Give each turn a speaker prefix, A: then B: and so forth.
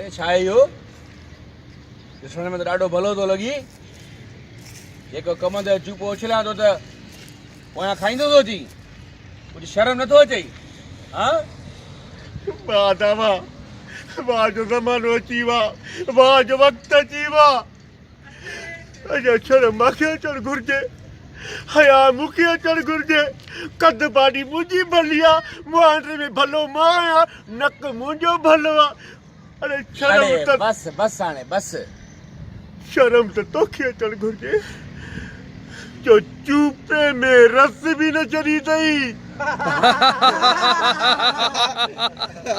A: अरे छा आहे इहो ॾिसण में त ॾाढो भलो थो लॻी जेको कम ते चुपो उछलियां थो त पोयां खाईंदो थो अची कुझु शर्म नथो अचे हा
B: वाह दावा वाह जो ज़मानो अची वाह जो वक़्तु अची अॼु शर्म मूंखे अचणु घुरिजे हया मूंखे अचणु घुरिजे कद बाडी मुंहिंजी भली आहे मुंहिंजे में भलो मां आहियां नक मुंहिंजो भलो आहे अरे शर्म त
A: बस हाणे बस
B: शर्म त तोखे अचणु घुरिजे जो चूपे में रस बि न चढ़ी अथई